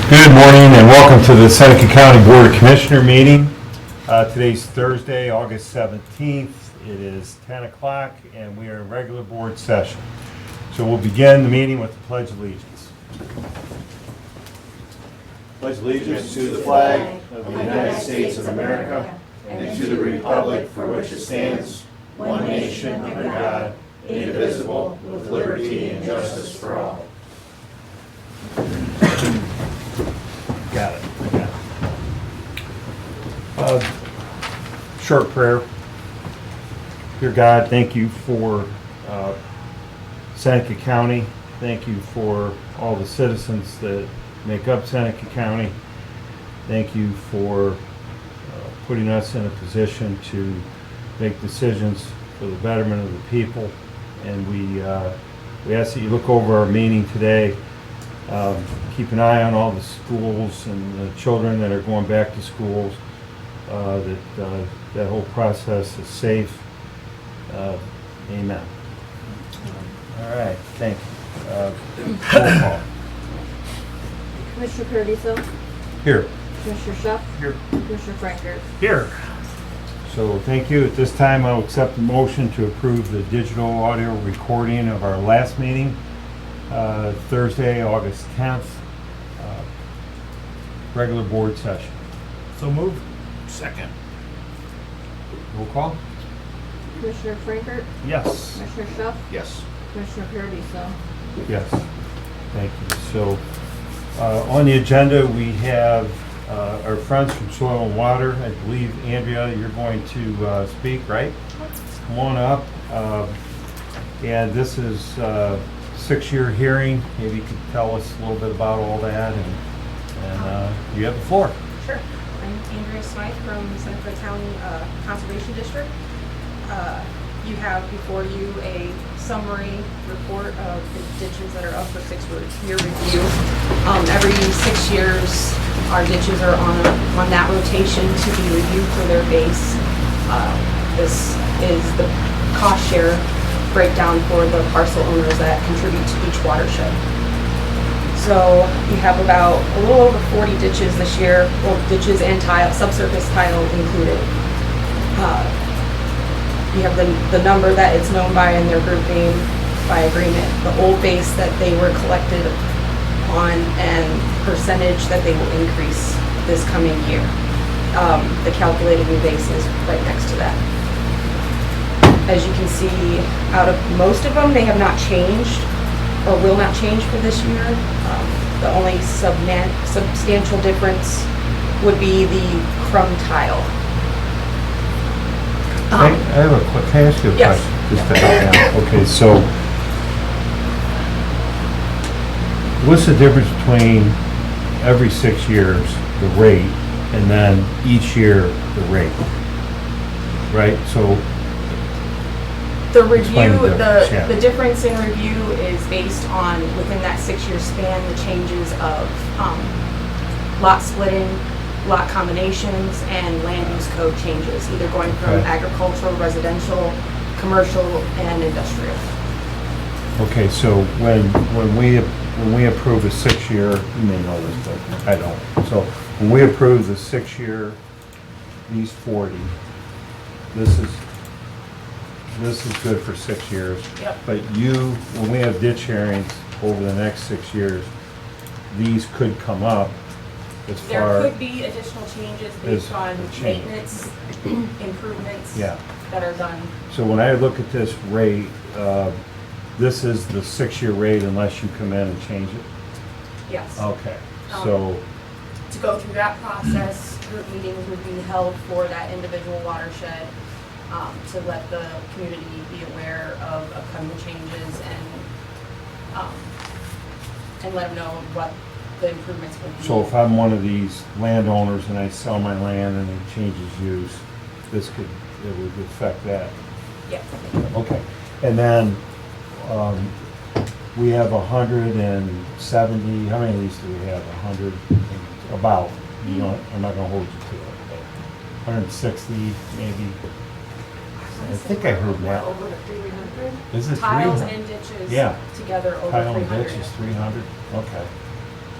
Good morning and welcome to the Seneca County Board of Commissioner meeting. Today's Thursday, August 17th. It is 10 o'clock and we are in regular board session. So we'll begin the meeting with the Pledge of Allegiance. Pledge allegiance to the flag of the United States of America and to the republic for which it stands, one nation under God, indivisible, with liberty and justice for all. Got it. Short prayer. Dear God, thank you for Seneca County. Thank you for all the citizens that make up Seneca County. Thank you for putting us in a position to make decisions for the betterment of the people. And we ask that you look over our meeting today. Keep an eye on all the schools and the children that are going back to schools, that whole process is safe. Amen. All right, thank you. Roll call. Commissioner Paradiso, Here. Commissioner Schuff, Here. Commissioner Franker. Here. So thank you. At this time, I'll accept the motion to approve the digital audio recording of our last meeting, Thursday, August 10th, regular board session. So moved. Second. Roll call? Commissioner Franker, Yes. Commissioner Schuff, Yes. Commissioner Paradiso. Yes. Thank you. So on the agenda, we have our friends from Soil and Water. I believe, Andrea, you're going to speak, right? Come on up. And this is a 6-year hearing. Maybe you could tell us a little bit about all that, and you have the floor. Sure. I'm Andrea Smythe from Seneca County Conservation District. You have before you a summary report of the ditches that are up for 6-year review. Every 6 years, our ditches are on that rotation to be reviewed for their base. This is the cost share breakdown for the parcel owners that contribute to each watershed. So you have about a little over 40 ditches this year, well, ditches and tile, subsurface tile included. You have the number that it's known by in their group name by agreement, the old base that they were collected on, and percentage that they will increase this coming year. The calculated new base is right next to that. As you can see, out of most of them, they have not changed or will not change for this year. The only substantial difference would be the crumb tile. I have a quick, can I ask you a Yes. question? Just to help me out. Okay, so what's the difference between every 6 years, the rate, and then each year, the rate? Right, so The Explain review, the difference, yeah. the difference in review is based on, within that 6-year span, the changes of lot splitting, lot combinations, and land use code changes, either going from Okay. agricultural, residential, commercial, and industrial. okay, so when we approve a 6-year, you may know this, but I don't. So when we approve the 6-year, these 40, this is good for 6 years. Yep. But when we have ditch hearings over the next 6 years, these could come up as There far. could be additional changes based As on the change. maintenance improvements Yeah. that are done. So when I look at this rate, this is the 6-year rate unless you come in and change it? Yes. Okay, so, To go through that process, group meetings would be held for that individual watershed, to let the community be aware of upcoming changes and let them know what the improvements would be. so if I'm one of these landowners and I sell my land and it changes use, it would affect that? Yeah. Okay, and then, we have 170, how many of these do we have? 100, about, you know, I'm not gonna hold you to it, but 160 maybe? I think I heard that. Over the 300. Is it Tiles 300? and ditches Yeah. together over Tile and 300. ditch is 300, okay.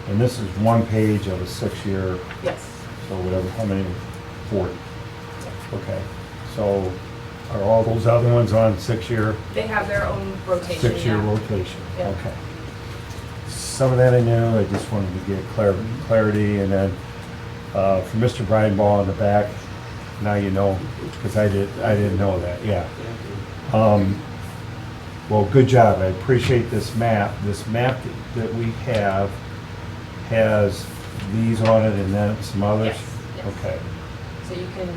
And this is one page of a 6-year, Yes. so whatever, how many? 40. Okay, so are all those other ones on 6-year? They have their own rotation. 6-year yeah. rotation, Yeah. okay. Some of that I knew, I just wanted to get clarity, and then for Mr. Brian Ball in the back, now you know, because I didn't know that, yeah. Well, good job, I appreciate this map. This map that we have has these on it and then some others? Yes, yes. Okay. So you can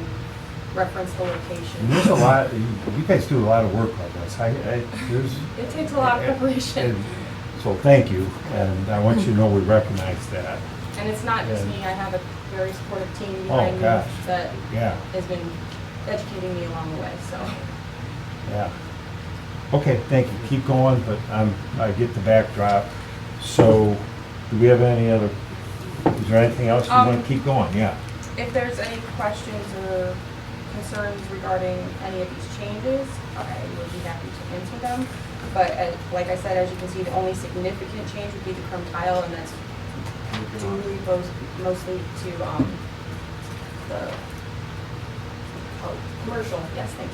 reference the And location. there's a lot, you guys do a lot of work on this. There's. It takes a lot of preparation. And so thank you, and I want you to know we recognize that. And it's not just And- me, I have a very supportive team behind me gosh. that Yeah, has been educating me along the way, so. yeah. Okay, thank you. Keep going, but I get the backdrop. So, do we have any other, is there anything else you want to keep going? Yeah. If there's any questions or concerns regarding any of these changes, I would be happy to answer them. But like I said, as you can see, the only significant change would be the crumb tile, and that's due mostly to the commercial, yes, thank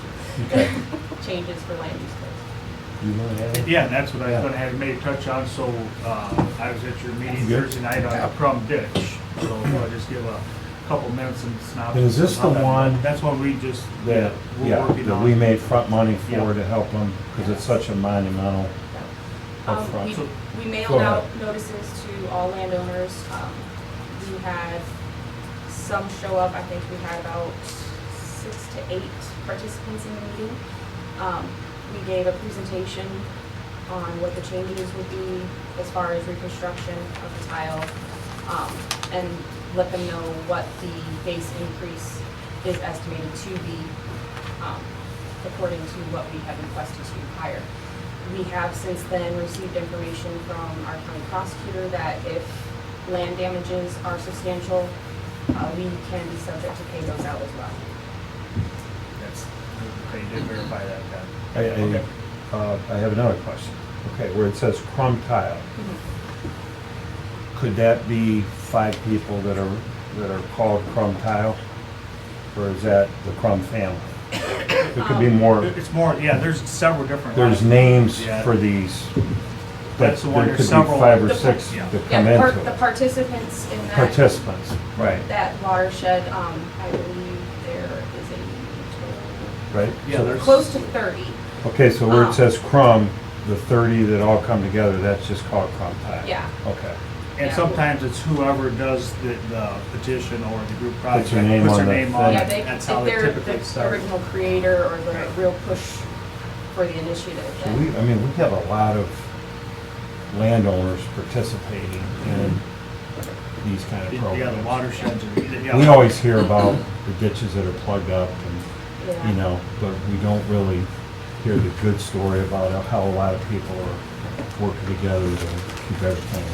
Okay. you. Changes for land use codes. You want to add anything? Yeah, and that's what I was Yeah. gonna have made a touch on, so, I was at your meeting Good. Thursday night on a Crum Ditch, so I'll just give a couple minutes and synopsis. And is this of how the that one went. That's one we just, That, we're yeah, working that on. we made front money for Yeah. to help them, because it's such a monumental upfront. We Go mailed ahead. out notices to all landowners. We had some show up, I think we had about 6 to 8 participants in the meeting. We gave a presentation on what the changes would be as far as reconstruction of the tile, and let them know what the base increase is estimated to be, according to what we had requested to hire. We have since then received information from our county prosecutor that if land damages are substantial, we can be subject to pay those out as well. That's, okay, you did verify that, then. I have another question. Okay, where it says crumb tile, could that be 5 people that are called crumb tile? Or is that the Crumb family? It could be more, It's more, yeah, there's several different. there's lines. names Yeah. for these. That's the one, There there's could be several. 5 or The 6 yeah. that Yeah, come into the it. participants in that, Participants, right, that watershed, I believe there is a right? Yeah, So- there's- close to 30. Okay, so where it says crumb, the 30 that all come together, that's just called crumb tile? Yeah. Okay. And Yeah. sometimes it's whoever does the petition or the group project. their name puts on their the name on thing. Yeah, it. they, That's if how they they're typically the start. original creator or the Right. real push for the initiative. So then- we have a lot of landowners participating in these kind of Yeah, programs. the watersheds are, yeah. We always hear about the ditches that are plugged up and, Yeah. you know, but we don't really hear the good story about how a lot of people are working together to keep everything.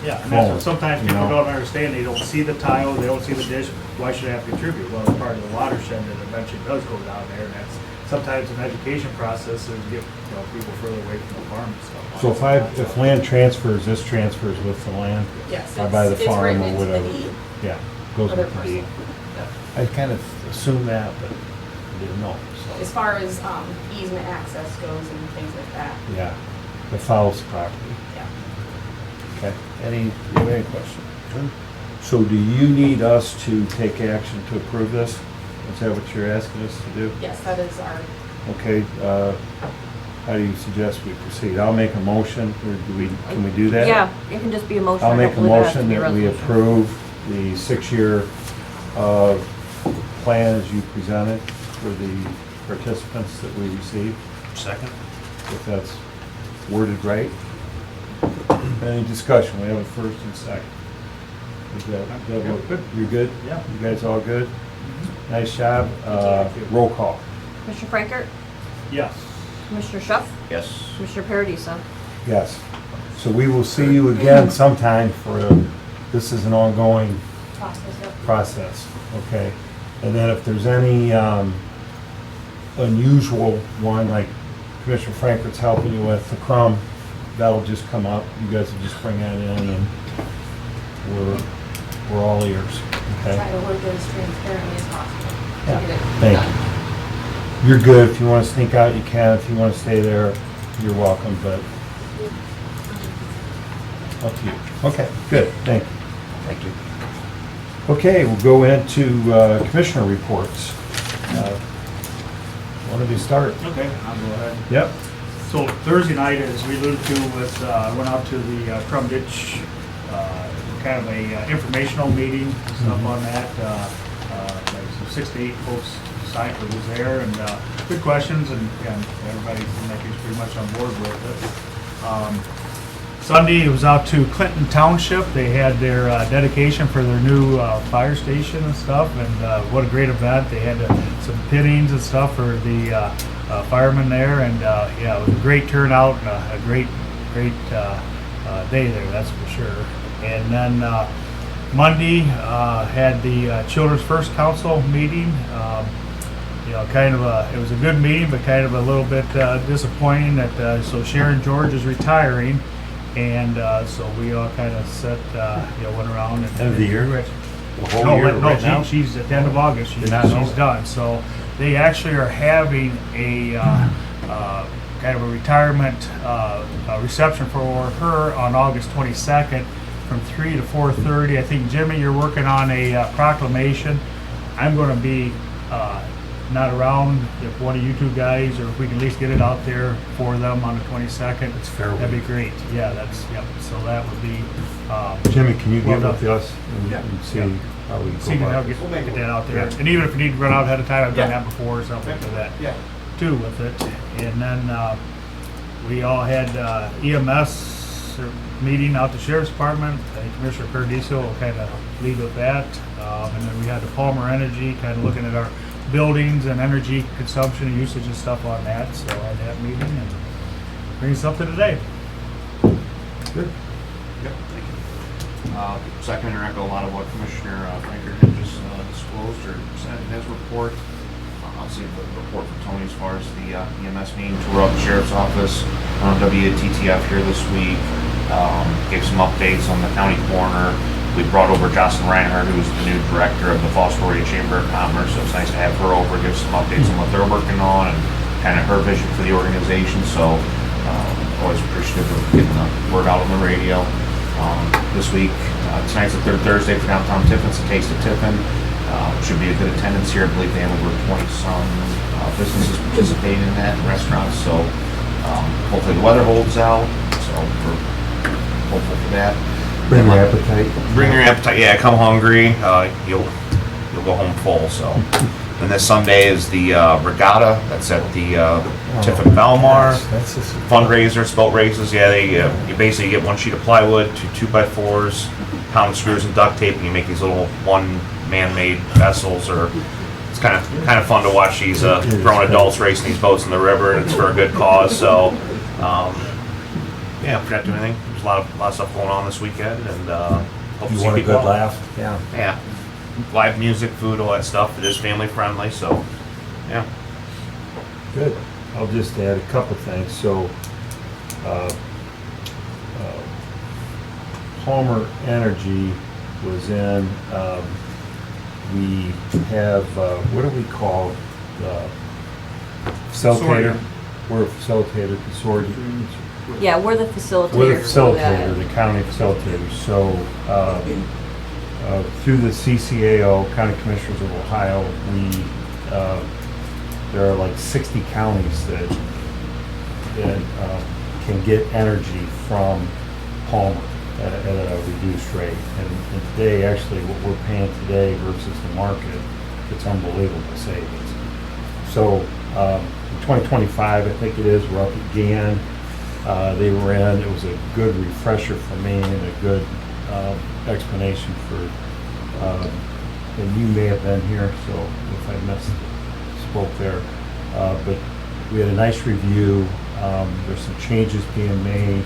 Yeah, and that's Forward, what sometimes you people know? don't understand, they don't see the tile, they don't see the dish, why should I have to contribute? Well, it's part of the watershed that eventually does go down there, and that's sometimes an education process to get, people further away from the farm and stuff. So if land transfers, this transfers with the land? Yes, Or by the it's farm written or into the whatever? deed Yeah, goes for the with the person. deed. Yep. I kind of assumed that, but I didn't know, As so, far as easement access goes and things like that, yeah. The fouls property. yeah. Okay, do you have any questions? So do you need us to take action to approve this? Is that what you're asking us to do? Yes, that is our, Okay, how do you suggest we proceed? I'll make a motion, or can we do that? Yeah, it can just be a motion. I'll I make a don't believe it has to motion be a that we resolution. approve the 6-year plan as you presented for the participants that we received, Second? if that's worded right. Any discussion? We have a first and second. Is that what- Good. You're good? Yeah. You guys all good? Nice job. Roll call. Commissioner Frankert, Yes. Commissioner Schuff, Yes. Commissioner Paradisa. Yes. So we will see you again sometime this is an ongoing process of process, okay? And then if there's any unusual one, like Commissioner Frankert's helping you with the crumb, that'll just come up. You guys will just bring that in and we're all ears, Try okay? to work as transparently as possible to Yeah, get it thank done. you. You're good. If you want to sneak out, you can. If you want to stay there, you're welcome, but up to you. Okay, good, thank you. Thank you. Okay, we'll go into commissioner reports. When do we start? Okay, I'll go ahead. Yep. So Thursday night, as we alluded to, was, went out to the Crum Ditch, kind of a informational meeting, stuff on that. Like 6 to 8 folks signed for was there, and good questions, and everybody seemed like he was pretty much on board with it. Sunday, it was out to Clinton Township. They had their dedication for their new fire station and stuff, and what a great event. They had some pittings and stuff for the firemen there, and yeah, it was a great turnout and a great day there, that's for sure. And then Monday, had the Children's First Council meeting. You know, kind of it was a good meeting, but kind of a little bit disappointing that, so Sharon George is retiring. And so we all kind of set, went around and. End of the year? The whole No, year no, right now? she's at the end of August, she's Did not know that. done. So they actually are having a kind of a retirement reception for her on August 22nd from 3 to 4:30. I think, Jimmy, you're working on a proclamation. I'm going to be not around. If one of you two guys, or if we can at least get it out there for them on the 22nd. It's fair That'd be week. great. Yeah, yep. So that would be. Jimmy, can you Well get with done. us and see Yeah. how we See, go I'll about it? get that out there. Yeah. And even if you need to run out ahead of time, I've done Yeah. that before or something like that Yeah. too with it. And then we all had EMS meeting out the Sheriff's Department. Commissioner Perdiso will kind of lead with that. And then we had the Palmer Energy, kind of looking at our buildings and energy consumption and usage and stuff on that. So I had that meeting and bring something today. Good. Yep, thank you. Second, and echo a lot of what Commissioner Franker had just disclosed or said in his report. I'll see the report from Tony as far as the EMS meeting tour up the Sheriff's Office on WTTF here this week. Gave some updates on the county coroner. We brought over Jocelyn Reinhardt, who's the new director of the Falls Astoria Chamber of Commerce, so it's nice to have her over, give some updates on what they're working on and kind of her vision for the organization. So always appreciative of getting the word out on the radio. This week, tonight's the third Thursday for Downtown Tiffin's, a Taste of Tiffin. Should be a good attendance here. I believe they have over 20-some businesses participating in that, and restaurants. So hopefully the weather holds out. So we're hopeful for that. Bring your appetite. Bring your appetite. Yeah, come hungry. You'll go home full. So, and this Sunday is the regatta. That's at the Tiffin Valmar. That's just Fundraisers, boat races. Yeah, they you basically get one sheet of plywood, two 2x4s, pound screws and duct tape, and you make these little one man-made vessels. Or it's kind of fun to watch these grown adults racing these boats in the river, and it's for a good cause. So, yeah, if you're not doing anything, there's a lot of stuff going on this weekend, and hope to You see want a people good out. laugh? Yeah. Yeah, live music, food, all that stuff. It is family friendly, so yeah. Good. I'll just add a couple things. So, Palmer Energy was in, we have, what do we call, facilitator? We're a facilitator, consortium. Yeah, we're the facilitator. We're the for that. facilitator, the county facilitator. So, through the CCAO, County Commissioners of Ohio, we, there are like 60 counties that can get energy from Palmer at a reduced rate. And today, actually, what we're paying today versus the market, it's unbelievable savings. So, in 2025, I think it is, we're up again. They were in, it was a good refresher for me and a good explanation for, and you may have been here, so if I spoke there. But we had a nice review. There's some changes being made.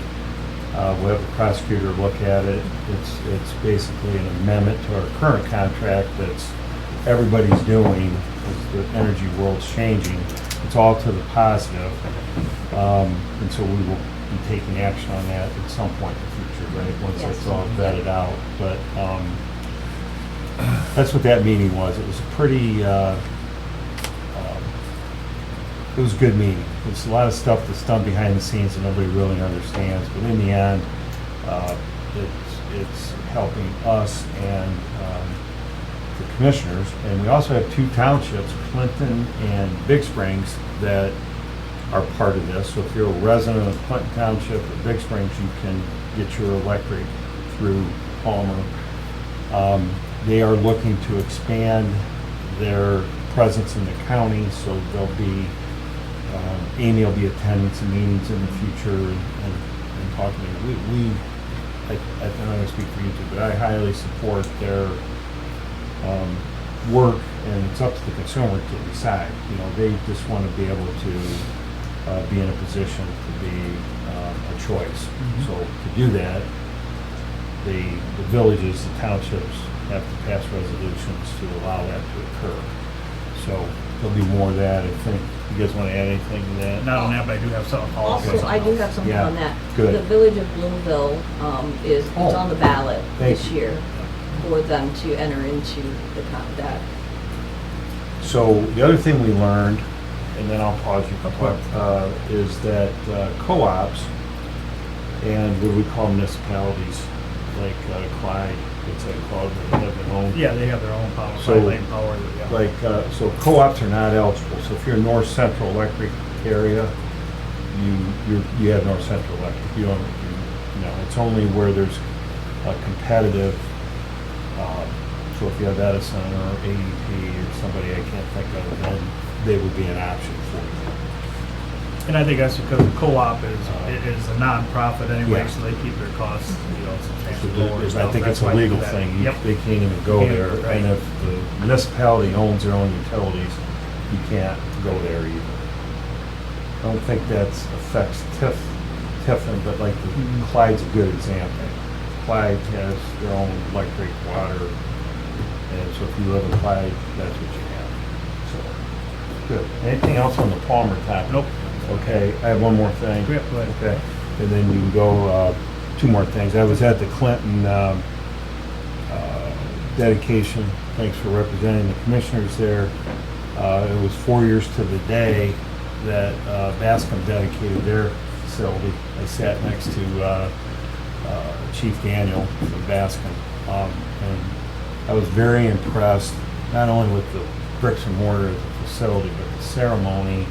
We'll have the prosecutor look at it. It's basically an amendment to our current contract that's everybody's doing as the energy world's changing. It's all to the positive. And so we will be taking action on that at some point in the future, right? Once Yes. it's all vetted out. But that's what that meeting was. It was a pretty, it was a good meeting. There's a lot of stuff that's done behind the scenes that nobody really understands, but in the end, it's helping us and the commissioners. And we also have 2 townships, Clinton and Big Springs, that are part of this. So if you're a resident of Clinton Township or Big Springs, you can get your electric through Palmer. They are looking to expand their presence in the county, so they'll be, Amy will be attending some meetings in the future and talking to me. I'm not going to speak for you two, but I highly support their work, and it's up to the consumer to decide. You know, they just want to be able to be in a position to be a choice. So to do that, the villages, the townships have to pass resolutions to allow that to occur. So there'll be more of that. I think you guys want to add anything to that? Not on that, but I do have something. Also, I do have something Yeah, on that. good. The Village of Bloomville it's Oh, on the ballot thank this you. year for them to enter into that. So the other thing we learned, and then I'll pause you, Okay. is that co-ops and what do we call municipalities, like Clyde, what's that called, they have their own. Yeah, they have their own power, So, lane power, yeah. Like, so co-ops are not eligible. So if you're North Central Electric area, you have North Central Electric. You don't, you know, it's only where there's a competitive, so if you have Edison or AEP or somebody I can't think of, then they would be an option for you. And I think that's because the co-op is a non-profit anyway, Yeah. so they keep their costs, So substantially lower. and I stuff. think That's it's a why they do legal that. thing. Yep. They can't even go Can't, there. right. And if the municipality owns their own utilities, you can't go there either. I don't think that affects Tiffin, but like Clyde's a good example. Clyde has their own electric, water, and so if you live in Clyde, that's what you have. So, good. Anything else on the Palmer topic? Nope. Okay, I have one more thing. Yeah, go ahead. Okay, and then you can go, 2 more things. I was at the Clinton dedication. Thanks for representing the commissioners there. It was 4 years to the day that Bascom dedicated their facility. I sat next to Chief Daniel from Bascom. And I was very impressed, not only with the bricks and mortar of the facility, but the ceremony,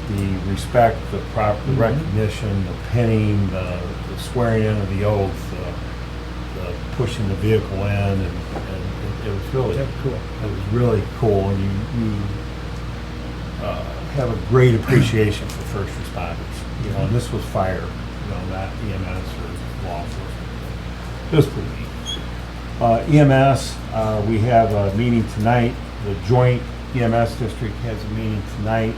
the respect, the recognition, the pinning, the swearing in of the oath, the pushing the vehicle in, and it was really cool. It was really cool, and you have a great appreciation for first responders. You know, and this was fire, you know, not EMS or law enforcement. It was pretty neat. EMS, we have a meeting tonight. The joint EMS district has a meeting tonight.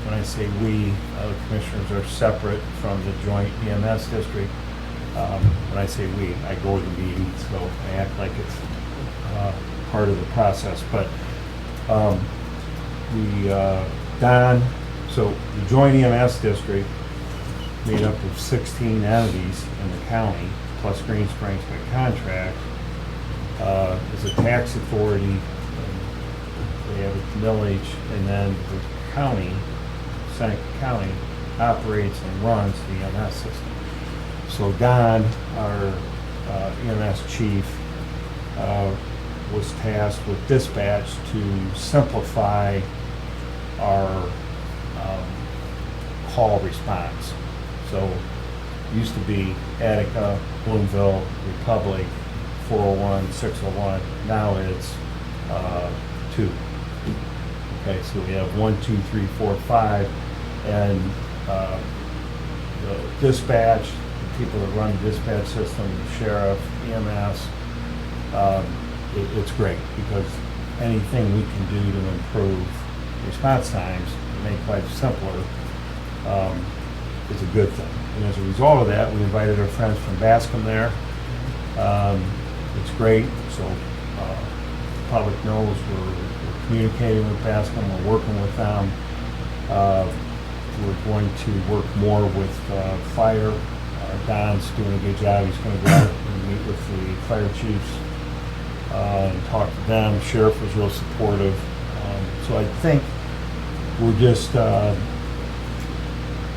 When I say we, the commissioners are separate from the joint EMS district. When I say we, I go to the meeting, so I act like it's part of the process. But so the joint EMS district, made up of 16 entities in the county, plus Green Springs by contract, is a tax authority. They have a village, and then the county, Seneca County, operates and runs the EMS system. So Don, our EMS chief, was tasked with dispatch to simplify our call response. So it used to be Attica, Bloomville, Republic, 401, 601. Now it's 2. Okay, so we have 1, 2, 3, 4, 5, and the dispatch, the people that run the dispatch system, the sheriff, EMS, it's great because anything we can do to improve response times and make life simpler is a good thing. And as a result of that, we invited our friends from Bascom there. It's great. So the public knows we're communicating with Bascom, we're working with them. we're going to work more with fire. Don's doing a good job. He's going to go out and meet with the fire chiefs and talk to them. Sheriff was real supportive. So I think we're just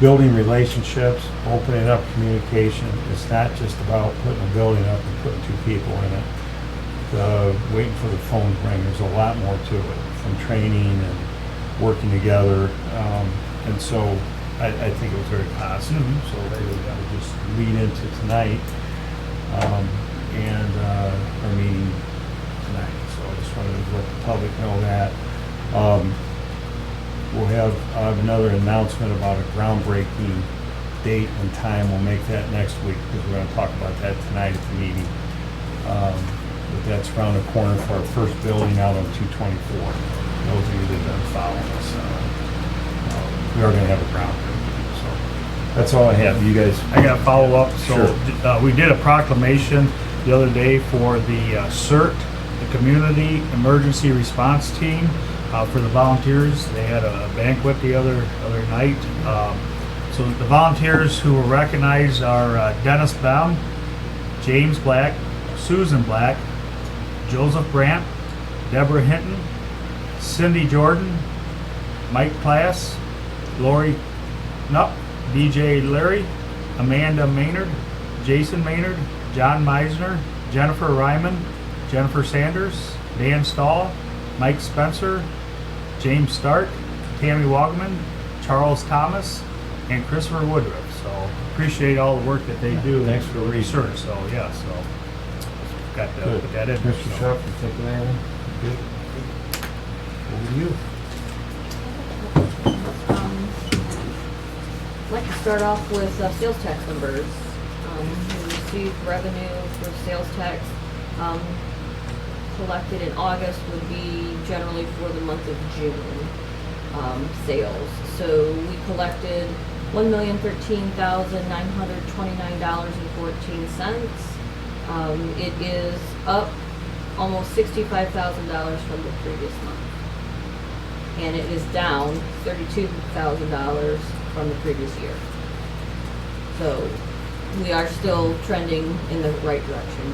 building relationships, opening up communication. It's not just about putting a building up and putting 2 people in it. Waiting for the phone to ring. There's a lot more to it, from training and working together. And so I think it was very positive. So that would just lead into tonight and our meeting tonight. So I just wanted to let the public know that. We'll have another announcement about a groundbreaking date and time. We'll make that next week because we're going to talk about that tonight at the meeting. But that's around the corner for our first building out on 224. Those of you that have been following us, we are going to have a groundbreaking. So that's all I have. You guys, I got to follow up. So Sure. we did a proclamation the other day for the CERT, the Community Emergency Response Team, for the volunteers. They had a banquet the other night. So the volunteers who were recognized are Dennis Baum, James Black, Susan Black, Joseph Brandt, Deborah Hinton, Cindy Jordan, Mike Klass, Lori Knupp, DJ Larry, Amanda Maynard, Jason Maynard, John Meisner, Jennifer Ryman, Jennifer Sanders, Dan Stahl, Mike Spencer, James Stark, Tammy Wogman, Charles Thomas, and Christopher Woodruff. So appreciate all the work that they do. Thanks for reading. Sure. So yeah, so got to good. put that in. Mr. So. Shuff, you think of anything? Good. Over to you. I'd like to start off with sales tax numbers. We received revenue for sales tax collected in August would be generally for the month of June sales. So we collected $1,013,929.14. It is up almost $65,000 from the previous month. And it is down $32,000 from the previous year. So we are still trending in the right direction.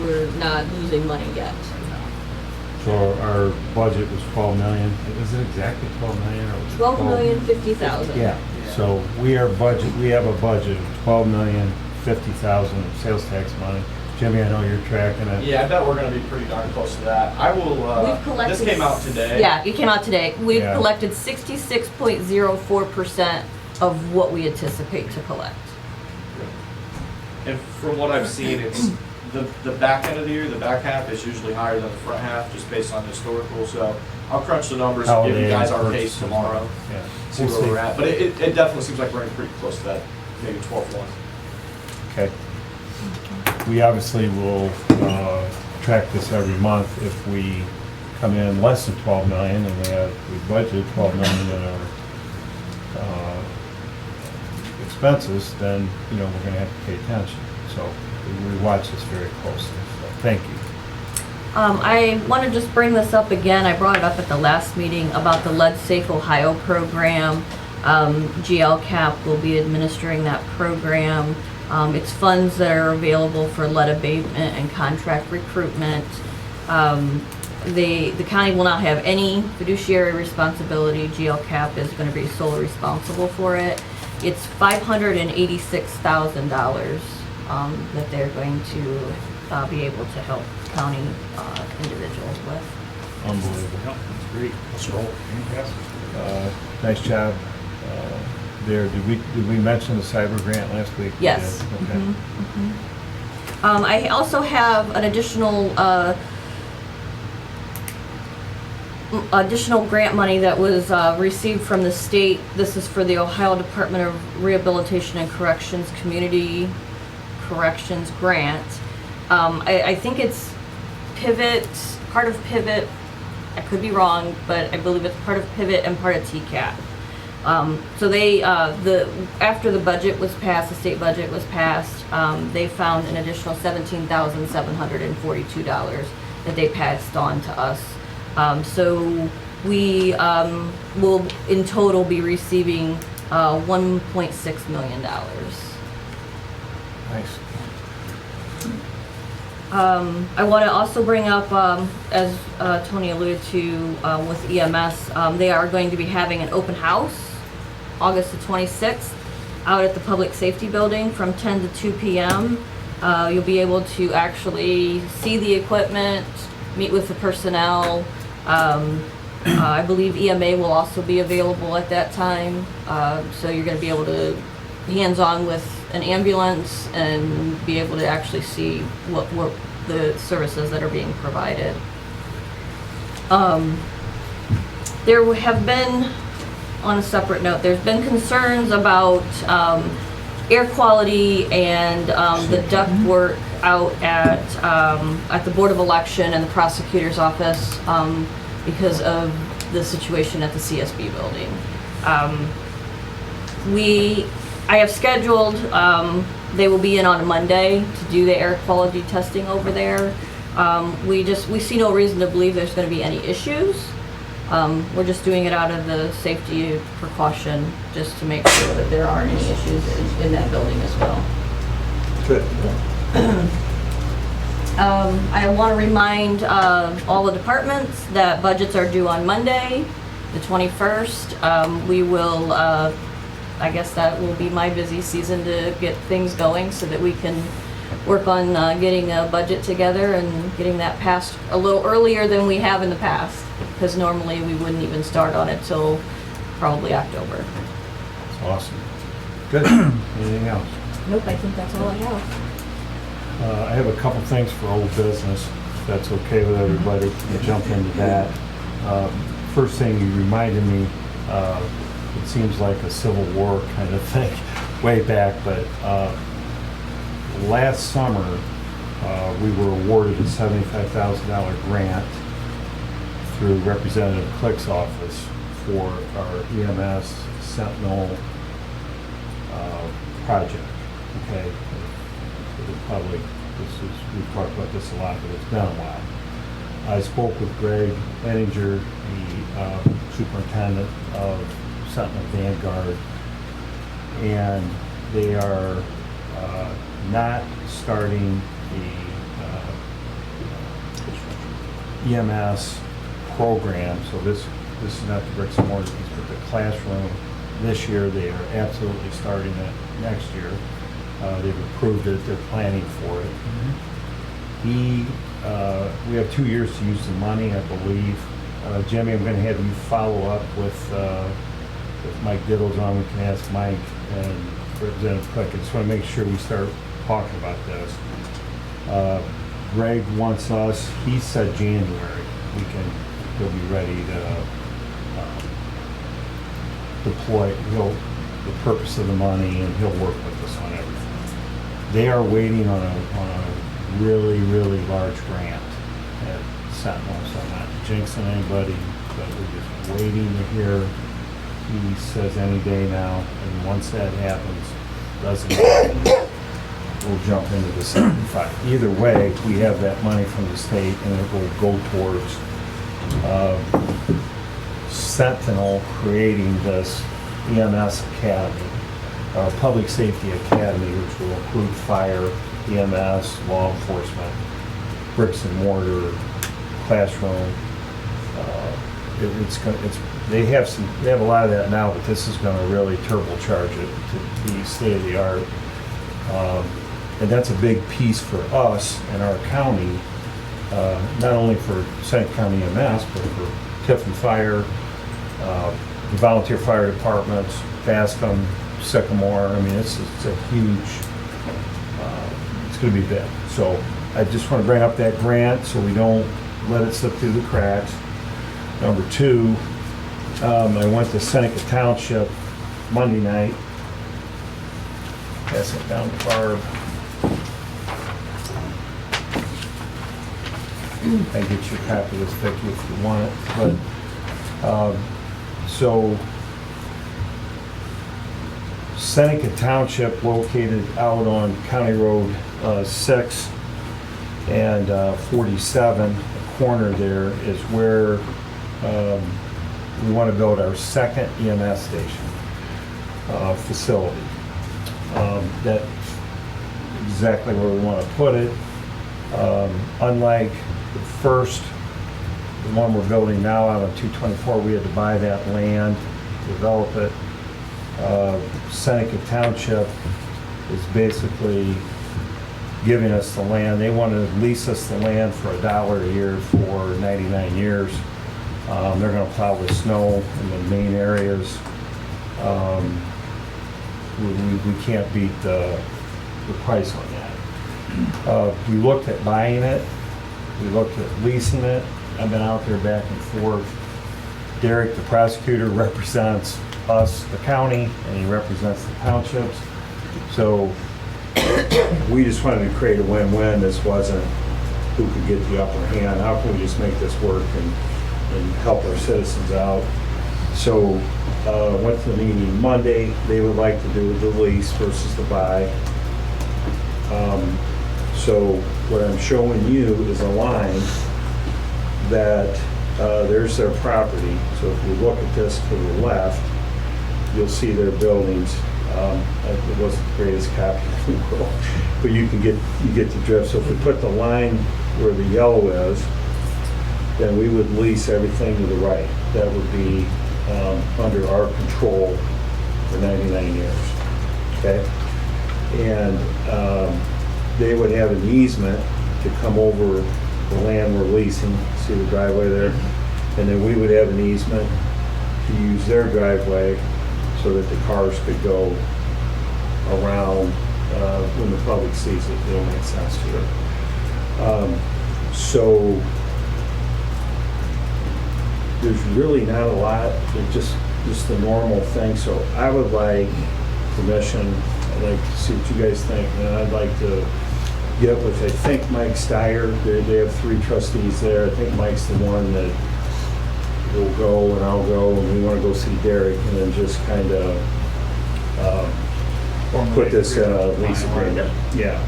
We're not losing money yet. So our budget was 12 million. Is it exactly 12 million or was it 12,050,000. Yeah. So we have a budget of 12,050,000 of sales tax money. Jimmy, I know you're tracking it. Yeah, I bet we're gonna be pretty darn close to that. I will, We've collected. this came out today. Yeah, it came out today. We've Yeah. collected 66.04% of what we anticipate to collect. And from what I've seen, it's the back end of the year, the back half is usually higher than the front half, just based on historical. So I'll crunch the numbers and give you guys our pace tomorrow, Yeah. see where we're at. But it definitely seems like we're getting pretty close to that, maybe 12-1. Okay. We obviously will track this every month. If we come in less than 12 million and we budgeted 12 million in our expenses, then, you know, we're gonna have to pay attention. So we watch this very closely, so thank you. I want to just bring this up again. I brought it up at the last meeting about the Lead Safe Ohio program. GLCAP will be administering that program. It's funds that are available for lead abatement and contract recruitment. The county will not have any fiduciary responsibility. GLCAP is going to be solely responsible for it. It's $586,000 that they're going to be able to help county individuals with. Unbelievable. Yep, that's great. Let's roll. Nice job there. Did we mention the cyber grant last week? We Yes. did. Okay. I also have an additional grant money that was received from the state. This is for the Ohio Department of Rehabilitation and Corrections Community Corrections Grant. I think it's Pivot, part of Pivot. I could be wrong, but I believe it's part of Pivot and part of TCAP. So they, after the budget was passed, the state budget was passed, they found an additional $17,742 that they passed on to us. So we will in total be receiving $1.6 million. Nice. I want to also bring up, as Tony alluded to with EMS, they are going to be having an open house August the 26th out at the Public Safety Building from 10 to 2 p.m. You'll be able to actually see the equipment, meet with the personnel. I believe EMA will also be available at that time, so you're going to be able to hands-on with an ambulance and be able to actually see what the services that are being provided. There have been, on a separate note, there's been concerns about air quality and the ductwork out at the Board of Election and the prosecutor's office because of the situation at the CSB building. I have scheduled, they will be in on a Monday to do the air quality testing over there. We see no reason to believe there's going to be any issues. We're just doing it out of the safety precaution, just to make sure that there aren't any issues in that building as well. Good. I want to remind all the departments that budgets are due on Monday, the 21st. We will, I guess that will be my busy season to get things going so that we can work on getting a budget together and getting that passed a little earlier than we have in the past, because normally we wouldn't even start on it till probably October. That's awesome. Good. Anything else? Nope, I think that's all I have. I have a couple things for old business, if that's okay with everybody. We'll jump into that. First thing, you reminded me, it seems like a Civil War kind of thing way back, but last summer we were awarded a $75,000 grant through Representative Click's office for our EMS Sentinel project. Okay, for the public, we've talked about this a lot, but it's been a while. I spoke with Greg Henninger, the superintendent of Sentinel Vanguard, and they are not starting the EMS program. So this is not the bricks and mortar piece, but the classroom this year. They are absolutely starting it next year. They've approved it. They're planning for it. We have 2 years to use the money, I believe. Jimmy, I'm going to have you follow up with if Mike Diddle's on. We can ask Mike and Representative Click. I just want to make sure we start talking about this. Greg wants us, he said January, he'll be ready to deploy the purpose of the money, and he'll work with us on everything. They are waiting on a really, really large grant at Sentinel, so I'm not jinxing anybody, but we're just waiting to hear. He says any day now, and once that happens, doesn't happen, we'll jump into the 75. Either way, we have that money from the state, and it will go towards Sentinel creating this EMS Academy, Public Safety Academy, which will include fire, EMS, law enforcement, bricks and mortar, classroom. They have a lot of that now, but this is going to really turbocharge it to be state of the art. And that's a big piece for us in our county, not only for Seneca County EMS, but for Tiffin Fire, the volunteer fire departments, Bascom, Sycamore. I mean, it's a huge, it's going to be big. So I just want to bring up that grant so we don't let it slip through the cracks. Number two, I went to Seneca Township Monday night. Pass it down to Barb. I get your copy of this, Vicki, if you want it. But so Seneca Township, located out on County Road 6 and 47, the corner there is where we want to build our second EMS station facility. That's exactly where we want to put it. Unlike the first, the one we're building now out on 224, we had to buy that land, develop it. Seneca Township is basically giving us the land. They want to lease us the land for $1 a year for 99 years. They're going to plow with snow in the main areas. We can't beat the price on that. We looked at buying it. We looked at leasing it. I've been out there back and forth. Derek, the prosecutor, represents us, the county, and he represents the townships. So we just wanted to create a win-win. This wasn't who could get the upper hand. How can we just make this work and help our citizens out? So went to the meeting Monday. They would like to do the lease versus the buy. So what I'm showing you is a line that there's their property. So if you look at this to the left, you'll see their buildings. It wasn't the greatest copy of the world, but you get the drift. So if we put the line where the yellow is, then we would lease everything to the right. That would be under our control for 99 years. Okay, and they would have an easement to come over the land we're leasing. See the driveway there, and then we would have an easement to use their driveway so that the cars could go around when the public sees it. It'll make sense to it. So there's really not a lot. It's just the normal thing. So I would like permission. I'd like to see what you guys think, and I'd like to get with, I think, Mike Steyer. They have 3 trustees there. I think Mike's the one that will go, and I'll go, and we want to go see Derek, and then just kind of put this in a lease agreement. Yeah.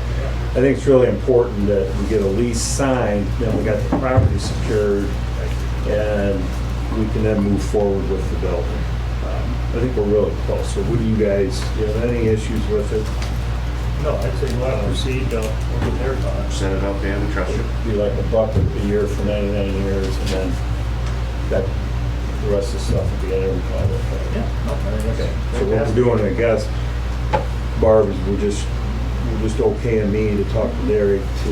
I think it's really important that we get a lease signed, then we got the property secured, and we can then move forward with the building. I think we're really close. So what do you guys, you have any issues with it? No, I'd say we'll have to proceed with their thoughts. Set it up, and trust you. Be like $1 a year for 99 years, and then that, the rest of the stuff will be in every call. Okay. So what we're doing, I guess, Barb, is we're just okaying me to talk to Derek to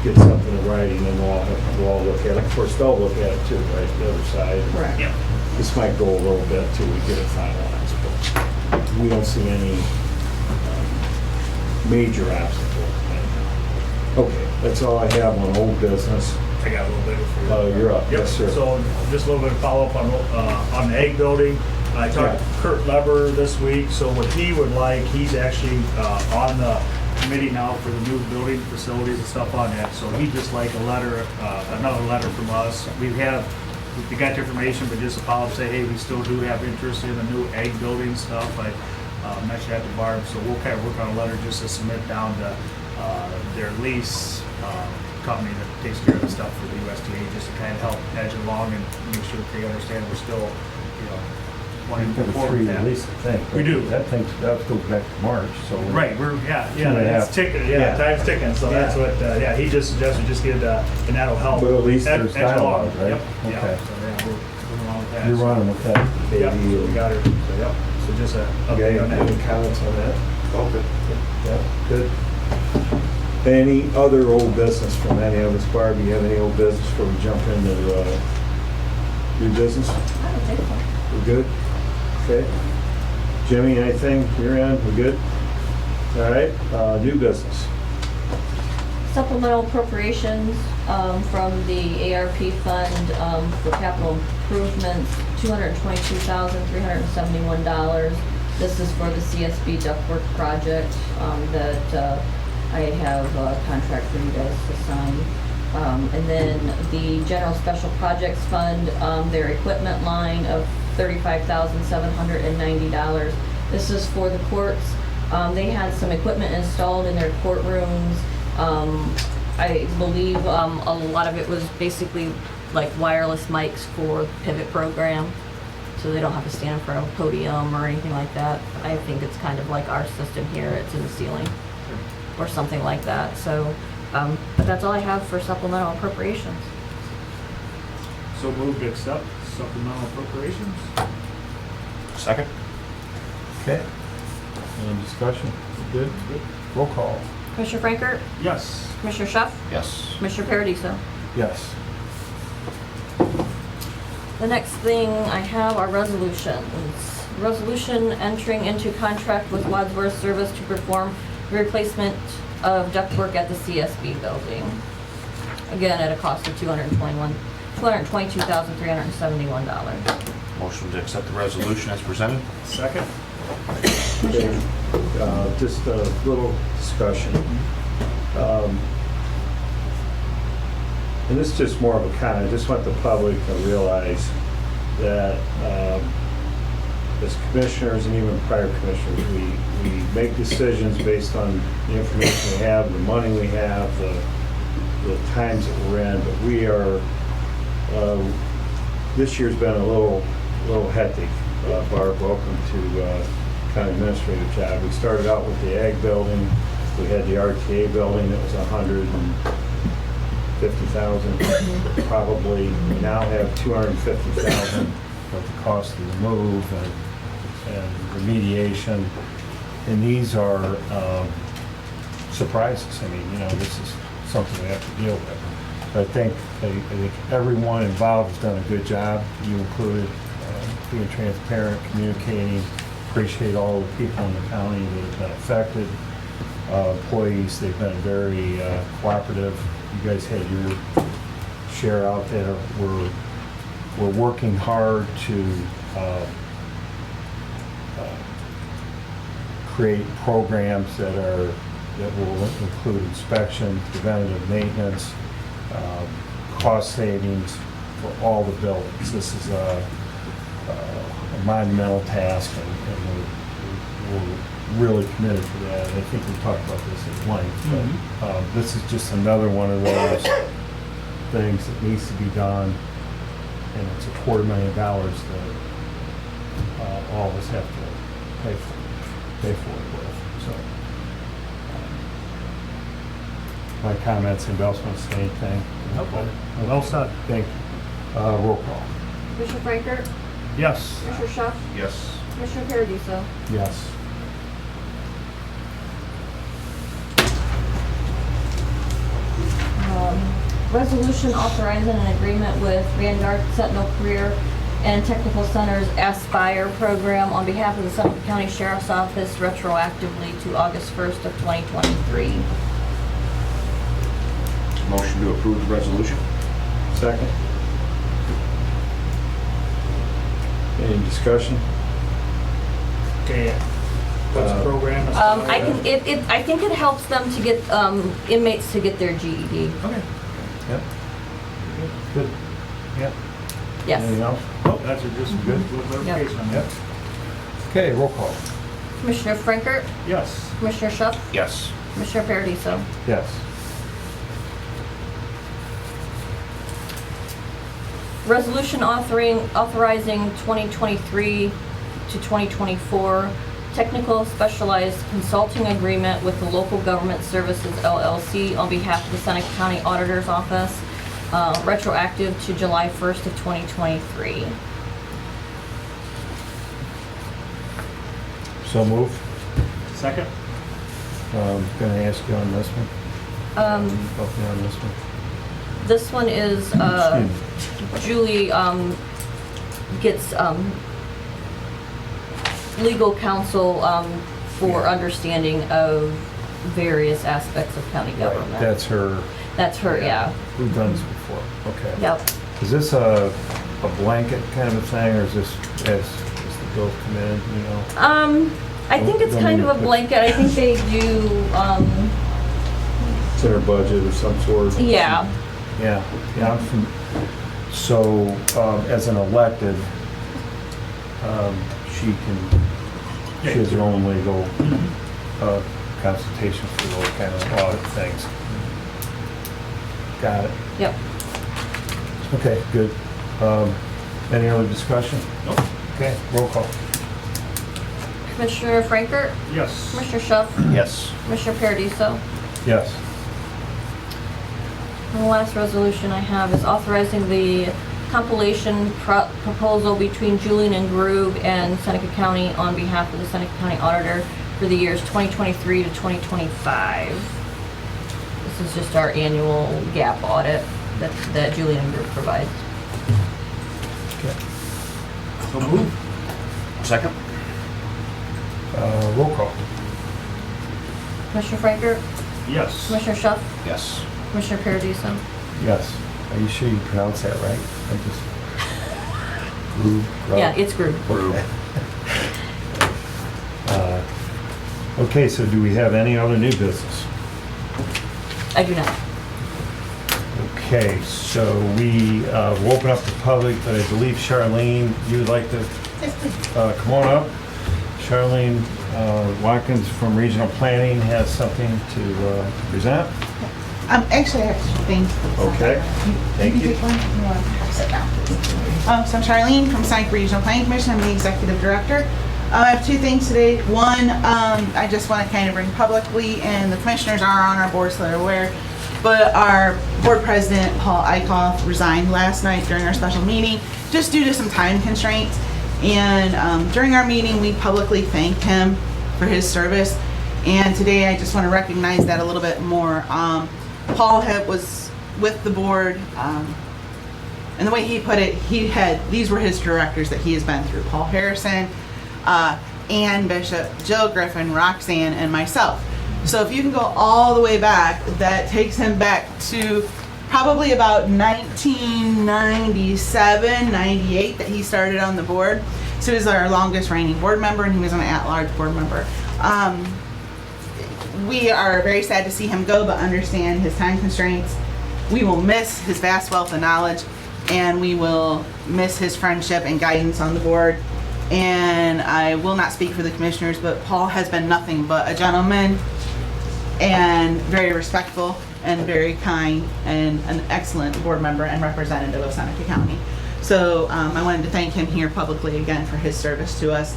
get something in writing, and we'll all look at it. Of course, they'll look at it too, right, the other side. Correct. Yeah. This might go a little bit till we get it finalized, but we don't see any major obstacle. Okay, that's all I have on old business. I got a little bit for you. You're up. Yep. Yes, sir. So just a little bit of follow-up on the egg building. I talked to Kurt Leber this week, so what he would like, he's actually on the committee now for the new building facilities and stuff on that. So he'd just like a letter, another letter from us. We got the information, but just a follow-up, say, hey, we still do have interest in the new egg building stuff. I mentioned that to Barb, so we'll kind of work on a letter just to submit down to their lease company that takes care of the stuff for the USDA, just to kind of help edge along and make sure that they understand we're still, wanting to For move the forward 3 with that. release, I think. We do. That goes back to March, so. Right, and a it's half. ticking, Yeah. time's ticking, so that's Yeah. what, he just suggested, just get, and that'll help. But at least there's edge along. dialogue, right? Yep, Okay. yeah, so yeah, we're moving along with that. You're running with that, baby. Yep, so we got her, so yep, so just a Okay, update on any that. comments on that? Okay. Yeah, good. Any other old business from any of us? Barb, you have any old business before we jump into new business? I don't think so. We're good? Okay. Jimmy, anything? You're in? We're good? All right, new business. Supplemental appropriations from the ARP fund for capital improvements, $222,371. This is for the CSB ductwork project that I have a contract for you guys to sign. And then the general special projects fund, their equipment line of $35,790. This is for the courts. They had some equipment installed in their courtrooms. I believe a lot of it was basically like wireless mics for the Pivot program, so they don't have to stand in front of a podium or anything like that. I think it's kind of like our system here, it's in the ceiling or something like that. So, but that's all I have for supplemental appropriations. So moved to accept supplemental appropriations? Second? Okay. Any discussion? Good? Good. Roll call. Commissioner Frankert, Yes. Commissioner Schuff, Yes. Commissioner Paradiso. Yes. The next thing I have are resolutions. Resolution entering into contract with Wadsworth Service to perform the replacement of ductwork at the CSB building. Again, at a cost of $222,371. Motion to accept the resolution as presented? Second? Okay, just a little discussion. And this is just more of a comment, I just want the public to realize that as commissioners and even prior commissioners, we make decisions based on the information we have, the money we have, the times that we're in, but we are, this year's been a little hectic. Barb, welcome to county administrative job. We started out with the ag building, we had the RTA building that was $150,000 probably. We now have $250,000 of the cost of the move and remediation. And these are surprises. I mean, this is something we have to deal with. I think everyone involved has done a good job, you included, being transparent, communicating. Appreciate all the people in the county that have been affected. Employees, they've been very cooperative. You guys had your share out there. We're working hard to create programs that will include inspection, preventative maintenance, cost savings for all the buildings. This is a monumental task, and we're really committed to that. I think we talked about this at length, but this is just another one of those things that needs to be done, and it's $250,000 that all of us have to pay for it with. So, my comments, anybody else want to say anything? Okay. Well said. Thank you. Roll call. Commissioner Frankert, Yes. Commissioner Schuff, Yes. Commissioner Paradiso. Yes. Resolution authorizing an agreement with Vanguard Sentinel Career and Technical Center's Aspire program on behalf of the Suffolk County Sheriff's Office retroactively to August 1st of 2023. Motion to approve the resolution? Second. Any discussion? Okay. What's the program? I think it helps them to get, inmates to get their GED. Okay. Yep. Good. Yep. Anything Yes. else? Oh, that's just good clarification on that. Okay, roll call. Commissioner Frankert, Yes. Commissioner Schuff, Yes. Commissioner Paradiso. Yes. Resolution authorizing 2023 to 2024 technical specialized consulting agreement with the Local Government Services LLC on behalf of the Seneca County Auditor's Office, retroactive to July 1st of 2023. So moved. Second? Gonna ask you on this one. Help me on this one. This one is, Excuse me. Julie gets legal counsel for Yeah. understanding of various aspects of county Right, government. that's her. That's her, yeah. We've done this before. Okay. Yep. Is this a blanket kind of a thing, or is this as the bills come in, I think it's kind of a blanket. I think they do, It's in her budget of some sort? yeah. Yeah, I'm from, so, as an elected, she has her own legal, consultation for those kind of audit things. Got it. Yep. Okay, good. Any other discussion? Nope. Okay, roll call. Commissioner Frankert, Yes. Commissioner Schuff, Yes. Commissioner Paradiso. Yes. And the last resolution I have is authorizing the compilation proposal between Julian and Grube and Seneca County on behalf of the Seneca County Auditor for the years 2023 to 2025. This is just our annual gap audit that Julian and Grube provides. Okay. So move. Second? Roll call. Commissioner Frankert, Yes. Commissioner Schuff, Yes. Commissioner Paradiso. Yes. Are you sure you pronounce that right? I just. Grube, Grub. Yeah, it's Grube. Okay. Okay, so do we have any other new business? I do not. Okay, so we will open up the public, but I believe Charlene, you would like to come on up. Charlene Watkins from Regional Planning has something to present. Actually, I have two things. Okay, thank you. Take one. You want to sit down, please. So I'm Charlene from Seneca Regional Planning Commission. I'm the executive director. I have two things today. One, I just want to kind of bring publicly, and the commissioners are on our board, so they're aware, but our board president, Paul Eichhoff, resigned last night during our special meeting, just due to some time constraints. And during our meeting, we publicly thanked him for his service. And today, I just want to recognize that a little bit more. Paul was with the board, and the way he put it, these were his directors that he has been through: Paul Harrison, Ann Bishop, Jill Griffin, Roxanne, and myself. So if you can go all the way back, that takes him back to probably about 1997, 98 that he started on the board. So he was our longest reigning board member, and he was an at-large board member. We are very sad to see him go, but understand his time constraints. We will miss his vast wealth of knowledge, and we will miss his friendship and guidance on the board. And I will not speak for the commissioners, but Paul has been nothing but a gentleman and very respectful and very kind and an excellent board member and representative of Seneca County. So I wanted to thank him here publicly again for his service to us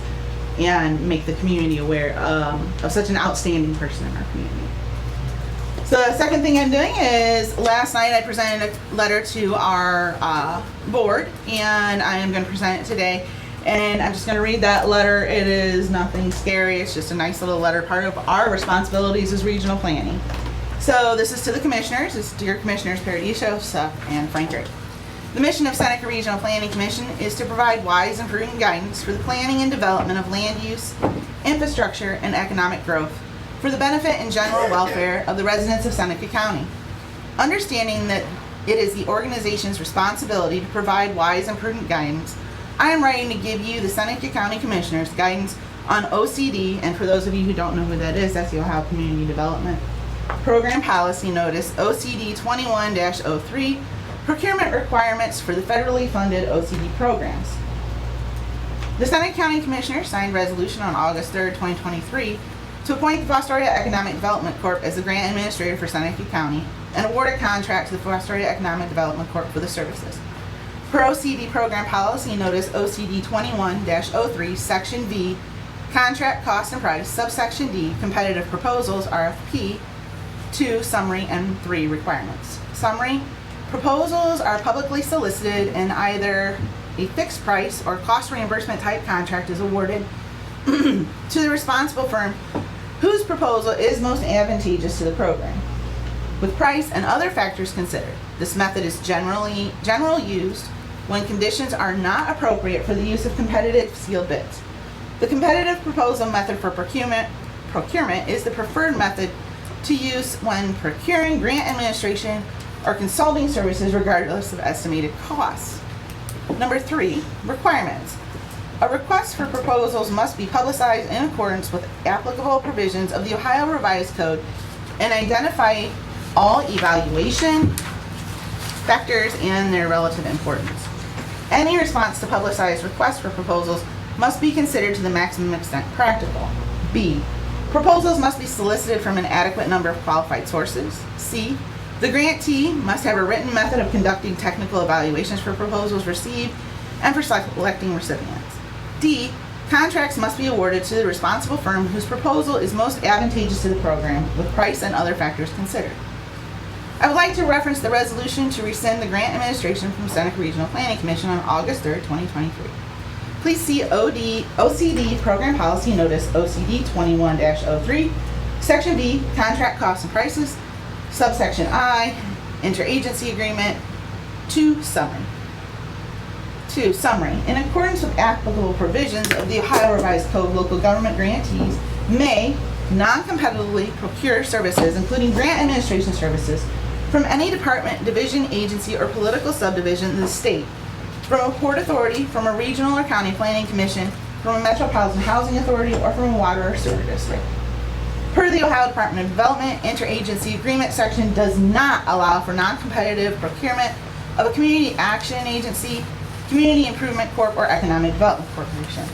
and make the community aware of such an outstanding person in our community. So the second thing I'm doing is, last night I presented a letter to our board, and I am going to present it today. And I'm just going to read that letter. It is nothing scary. It's just a nice little letter, part of our responsibilities as regional planning. So this is to the commissioners. It's dear Commissioners Paradiso, Schuff, and Frankert. The mission of Seneca Regional Planning Commission is to provide wise and prudent guidance for the planning and development of land use, infrastructure, and economic growth for the benefit and general welfare of the residents of Seneca County. Understanding that it is the organization's responsibility to provide wise and prudent guidance, I am writing to give you, the Seneca County Commissioners, guidance on OCD, and for those of you who don't know who that is, that's the Ohio Community Development Program Policy Notice, OCD 21-03, procurement requirements for the federally funded OCD programs. The Seneca County Commissioners signed resolution on August 3rd, 2023 to appoint the Fostoria Economic Development Corp. As the grant administrator for Seneca County and award a contract to the Fostoria Economic Development Corp. For the services. Per OCD Program Policy Notice OCD 21-03, Section V, Contract Cost and Price, Subsection D, Competitive Proposals, RFP, 2, Summary, and 3, Requirements. Summary: proposals are publicly solicited, and either a fixed price or cost reimbursement type contract is awarded to the responsible firm whose proposal is most advantageous to the program, with price and other factors considered. This method is generally used when conditions are not appropriate for the use of competitive sealed bids. The competitive proposal method for procurement is the preferred method to use when procuring grant administration or consulting services regardless of estimated costs. Number 3, requirements. A request for proposals must be publicized in accordance with applicable provisions of the Ohio Revised Code and identify all evaluation factors and their relative importance. Any response to publicized requests for proposals must be considered to the maximum extent practical. B, proposals must be solicited from an adequate number of qualified sources. C, The grantee must have a written method of conducting technical evaluations for proposals received and for selecting recipients. D, contracts must be awarded to the responsible firm whose proposal is most advantageous to the program, with price and other factors considered. I would like to reference the resolution to rescind the grant administration from Seneca Regional Planning Commission on August 3rd, 2023. Please see OCD Program Policy Notice OCD 21-03, Section B, Contract Costs and Prices, Subsection I, Interagency Agreement. 2, Summary. 2, Summary. In accordance with applicable provisions of the Ohio Revised Code, local government grantees may non-competitively procure services, including grant administration services, from any department, division, agency, or political subdivision in the state, from a port authority, from a regional or county planning commission, from a metropolitan housing authority, or from a water or sewer district. Per the Ohio Department of Development, interagency agreement section does not allow for non-competitive procurement of a community action agency, community improvement corp, or economic development corporation.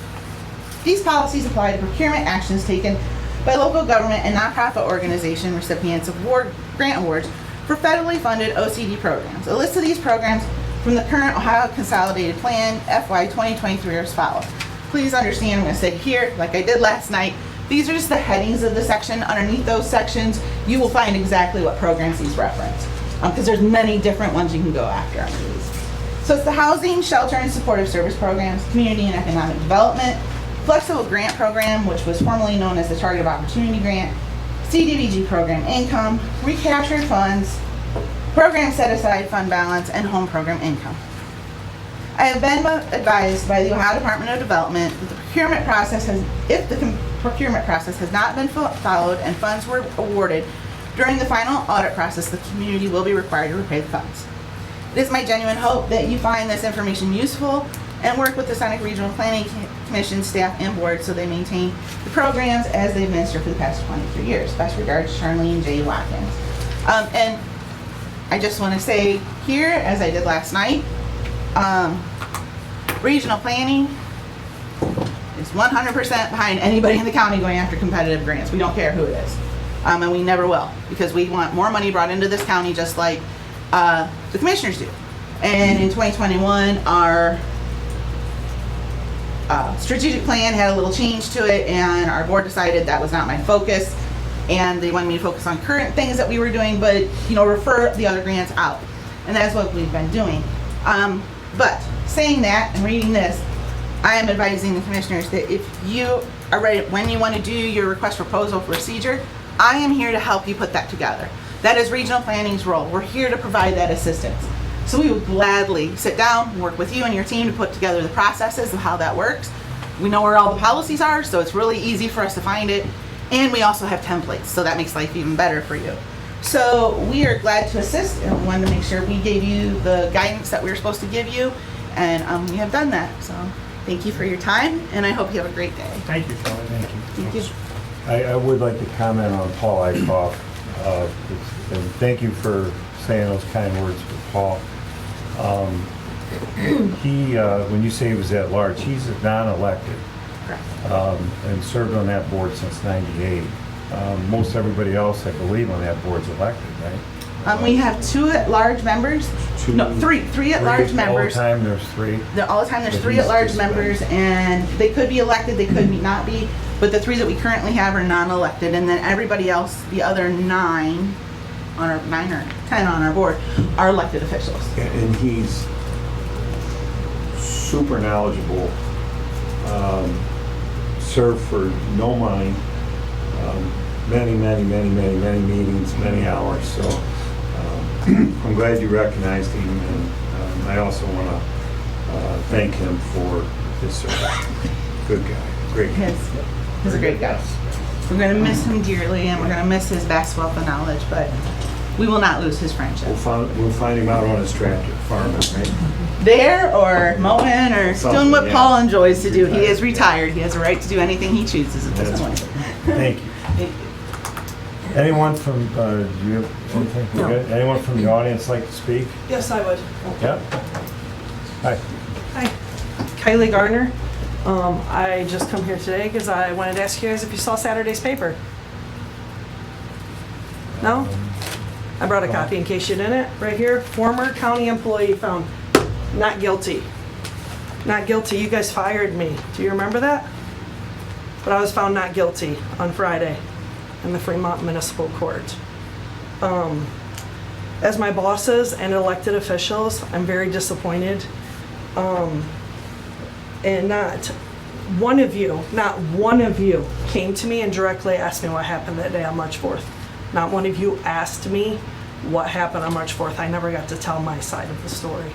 These policies apply to procurement actions taken by local government and nonprofit organization recipients of grant awards for federally funded OCD programs. A list of these programs from the current Ohio Consolidated Plan FY 2023 are as follows. Please understand, I'm going to say here, like I did last night, these are just the headings of the section. Underneath those sections, you will find exactly what programs these reference, because there's many different ones you can go after under these. So it's the Housing, Shelter, and Supportive Service Programs, Community and Economic Development, Flexible Grant Program, which was formerly known as the Targeted Opportunity Grant, CDBG Program Income, Recaptured Funds, Program Set Aside Fund Balance, and Home Program Income. I have been advised by the Ohio Department of Development that the procurement process has not been followed and funds were awarded during the final audit process, the community will be required to repay the funds. It is my genuine hope that you find this information useful and work with the Seneca Regional Planning Commission staff and board so they maintain the programs as they've administered for the past 23 years. Best regards, Charlene J. Watkins. And I just want to say here, as I did last night, regional planning is 100% behind anybody in the county going after competitive grants. We don't care who it is. And we never will, because we want more money brought into this county just like the commissioners do. And in 2021, our strategic plan had a little change to it, and our board decided that was not my focus, and they wanted me to focus on current things that we were doing, but refer the other grants out. And that's what we've been doing. But saying that and reading this, I am advising the commissioners that if you are ready, when you want to do your request proposal procedure, I am here to help you put that together. That is regional planning's role. We're here to provide that assistance. So we would gladly sit down, work with you and your team to put together the processes of how that works. We know where all the policies are, so it's really easy for us to find it. And we also have templates, so that makes life even better for you. So we are glad to assist, and we wanted to make sure we gave you the guidance that we were supposed to give you, and we have done that. So thank you for your time, and I hope you have a great day. Thank you, Charlie. Thank you. Thank you. I would like to comment on Paul Eichhoff. And thank you for saying those kind words for Paul. When you say he was at large, he's non-elected. Correct. And served on that board since '98. Most everybody else, I believe, on that board's elected, right? We have 2 at-large members. No, three at-large members. All the time, there's 3. All the time, there's But 3 he's at-large just members, and they could be elected, they could not be, but the 3 that we currently have are non-elected, and then everybody else, the other 9 on our 9 or 10 on our board, are elected officials. And he's super knowledgeable. Served for no money. Many meetings, many hours. So I'm glad you recognized him, and I also want to thank him for his service. Good guy, great guy. He's a great guy. We're going to miss him dearly, and we're going to miss his vast wealth of knowledge, but we will not lose his friendship. We'll find him out on his tractor, farming, right? There, or mowing, or Something, doing what yeah. Paul enjoys to do. He Retired, is retired. He has a right to do anything he chooses at this That's point. Thank you. Thank you. Anyone from, do you have anything? No. Good? Anyone from the audience like to speak? Yes, I would. Yep. Hi. Hi, Kylie Gardner. I just come here today because I wanted to ask you guys if you saw Saturday's paper. No? I brought a copy in case you didn't, right here. Former county employee found not guilty. Not guilty, you guys fired me. Do you remember that? But I was found not guilty on Friday in the Fremont Municipal Court. As my bosses and elected officials, I'm very disappointed. And not one of you came to me and directly asked me what happened that day on March 4th. Not one of you asked me what happened on March 4th. I never got to tell my side of the story.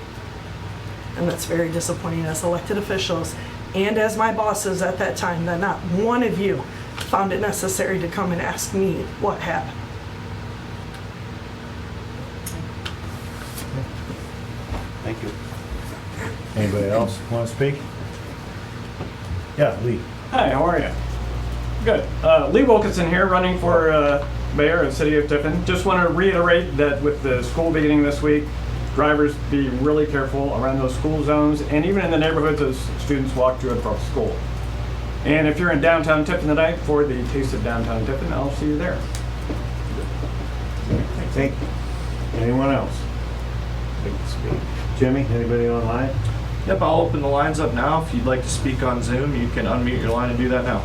And that's very disappointing as elected officials and as my bosses at that time, that not one of you found it necessary to come and ask me what happened. Thank you. Anybody else want to speak? Yeah, Lee. Hi, how are you? Good. Lee Wilkinson here, running for mayor of the city of Tiffin. Just want to reiterate that with the school beginning this week, drivers be really careful around those school zones and even in the neighborhoods as students walk to and from school. And if you're in downtown Tiffin tonight for the Taste of Downtown Tiffin, I'll see you there. Thank you. Anyone else? Like to speak? Jimmy, anybody online? Yep, I'll open the lines up now. If you'd like to speak on Zoom, you can unmute your line and do that now.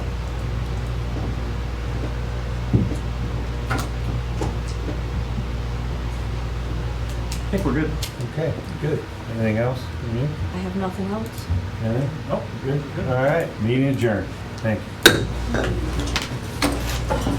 I think we're good. Okay, good. Anything else from you? I have nothing else. Anything? Oh, Good. All right, meeting adjourned. Thank you.